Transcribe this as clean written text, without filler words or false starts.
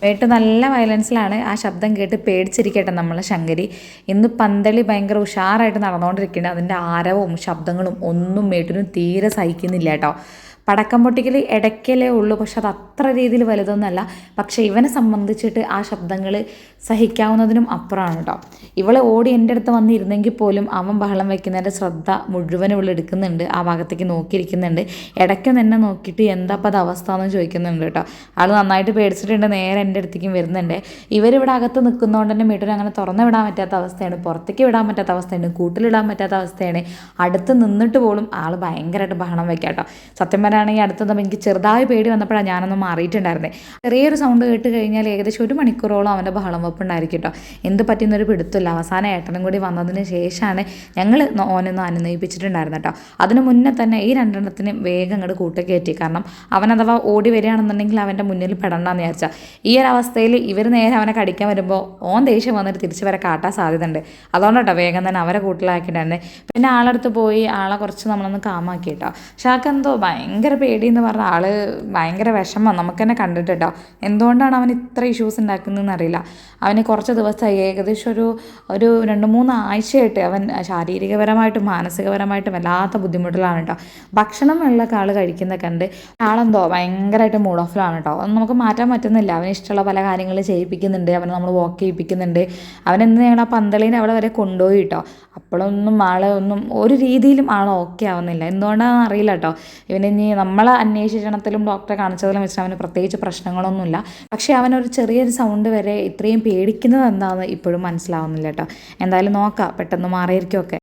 Vote നല്ല വയലൻസിലാണ്. ആ ശബ്ദം കേട്ട് പേടിച്ചിരിക്കട്ടെ നമ്മളെ ശങ്കരി. ഇന്ന് പന്തളി ഭയങ്കര ഉഷാറായിട്ട് നടന്നുകൊണ്ടിരിക്കുന്നുണ്ട്. അതിൻ്റെ ആരവവും ശബ്ദങ്ങളും ഒന്നും മേട്ടിനും തീരെ സഹിക്കുന്നില്ല കേട്ടോ. പടക്കം പൊട്ടിക്കൽ ഇടയ്ക്കലേ ഉള്ളൂ, പക്ഷെ അത് അത്ര രീതിയിൽ വലുതൊന്നുമല്ല. പക്ഷേ ഇവനെ സംബന്ധിച്ചിട്ട് ആ ശബ്ദങ്ങൾ സഹിക്കാവുന്നതിനും അപ്പുറമാണ് കേട്ടോ. ഇവളെ ഓടി എൻ്റെ അടുത്ത് വന്നിരുന്നെങ്കിൽ പോലും അവൻ ബഹളം വയ്ക്കുന്നതിൻ്റെ ശ്രദ്ധ മുഴുവനും ഇവൾ എടുക്കുന്നുണ്ട്. ആ ഭാഗത്തേക്ക് നോക്കിയിരിക്കുന്നുണ്ട്. ഇടയ്ക്കൊന്ന് എന്നെ നോക്കിയിട്ട് എന്താ അപ്പം അത് അവസ്ഥ എന്ന് ചോദിക്കുന്നുണ്ട് കേട്ടോ. ആൾ നന്നായിട്ട് പേടിച്ചിട്ടുണ്ട്. നേരെ എൻ്റെ അടുത്തേക്കും വരുന്നുണ്ട്. ഇവരിവിടെ അകത്ത് നിൽക്കുന്നതുകൊണ്ട് തന്നെ മീട്ടൂർ അങ്ങനെ തുറന്നു വിടാൻ പറ്റാത്ത അവസ്ഥയാണ്, പുറത്തേക്ക് വിടാൻ പറ്റാത്ത അവസ്ഥയാണ്, കൂട്ടിലിടാൻ പറ്റാത്ത അവസ്ഥയാണ്. അടുത്ത് നിന്നിട്ട് പോലും ആൾ ഭയങ്കരമായിട്ട് ബഹളം വയ്ക്കാം കേട്ടോ. സത്യം പറയാണെങ്കിൽ അടുത്തതും എനിക്ക് ചെറുതായി പേടി വന്നപ്പോഴാണ് ഞാനൊന്ന് മാറിയിട്ടുണ്ടായിരുന്നത്. ചെറിയൊരു സൗണ്ട് കേട്ട് കഴിഞ്ഞാൽ ഏകദേശം 1 മണിക്കൂറോളം അവൻ്റെ ബഹളം വെപ്പുണ്ടായിരിക്കും കേട്ടോ. എന്ത് പറ്റുന്നൊരു പിടുത്തമില്ല. അവസാനം ഏട്ടനും കൂടി വന്നതിന് ശേഷമാണ് ഞങ്ങൾ ഓനൊന്ന് അനുനയിപ്പിച്ചിട്ടുണ്ടായിരുന്നു കേട്ടോ. അതിന് മുന്നേ തന്നെ ഈ 2 വേഗം അങ്ങോട്ട് കൂട്ടുകയറ്റി. കാരണം അവൻ അഥവാ ഓടി വരികയാണെന്നുണ്ടെങ്കിൽ അവൻ്റെ മുന്നിൽ പെടണ്ടെന്ന് വിചാരിച്ചാൽ ഈ ഒരു അവസ്ഥയിൽ ഇവർ നേരെ അവനെ കടിക്കാൻ വരുമ്പോൾ ഓൻ ദേഷ്യം വന്നിട്ട് തിരിച്ച് വരെ കാട്ടാൻ സാധ്യതയുണ്ട്. അതുകൊണ്ടാട്ടോ വേഗം തന്നെ അവരെ കൂട്ടിലാക്കിയിട്ടുണ്ടായിരുന്നു. പിന്നെ ആളടുത്ത് പോയി ആളെ കുറച്ച് നമ്മളൊന്ന് കാമാക്കി കേട്ടോ. പക്ഷെ ആൾക്കെന്തോ ഭയങ്കര പേടിയെന്ന് പറഞ്ഞ ആൾ ഭയങ്കര വിഷമം നമുക്ക് തന്നെ കണ്ടിട്ട് കേട്ടോ. എന്തുകൊണ്ടാണ് അവൻ ഇത്ര ഇഷ്യൂസ് ഉണ്ടാക്കുന്നതെന്ന് അറിയില്ല. അവന് കുറച്ച് ദിവസമായി ഏകദേശം ഒരു 2-3 ആഴ്ചയായിട്ട് അവൻ ശാരീരികപരമായിട്ടും മാനസികപരമായിട്ടും വല്ലാത്ത ബുദ്ധിമുട്ടിലാണ് കേട്ടോ. ഭക്ഷണം വെള്ളമൊക്കെ ആൾ കഴിക്കുന്ന കണ്ട് ആളെന്തോ ഭയങ്കരമായിട്ട് മൂഡ് ഓഫിലാണ് കേട്ടോ. ഒന്നും നമുക്ക് മാറ്റാൻ പറ്റുന്നില്ല. അവന് ഇഷ്ടമുള്ള പല കാര്യങ്ങൾ ചെയ്യിപ്പിക്കുന്നുണ്ട്. അവനെ നമ്മൾ വാക്ക് ചെയ്യിപ്പിക്കുന്നുണ്ട്. അവനെന്ന് ഞങ്ങൾ ആ പന്തളീനെ അവിടെ വരെ കൊണ്ടുപോയി കേട്ടോ. അപ്പോഴൊന്നും ആളെ ഒന്നും ഒരു രീതിയിലും ആൾ ഓക്കെ ആവുന്നില്ല. എന്തുകൊണ്ടാണെന്ന് അറിയില്ല കേട്ടോ. ഇവനിനി നമ്മളെ അന്വേഷിക്കണത്തിലും ഡോക്ടറെ കാണിച്ചതിലും വെച്ചിട്ട് അവന് പ്രത്യേകിച്ച് പ്രശ്നങ്ങളൊന്നുമില്ല. പക്ഷേ അവനൊരു ചെറിയൊരു സൗണ്ട് വരെ ഇത്രയും പേടിക്കുന്നത് എന്താണെന്ന് ഇപ്പോഴും മനസ്സിലാവുന്നില്ല കേട്ടോ. എന്തായാലും നോക്കാം, പെട്ടെന്ന് മാറിയിരിക്കും ഒക്കെ.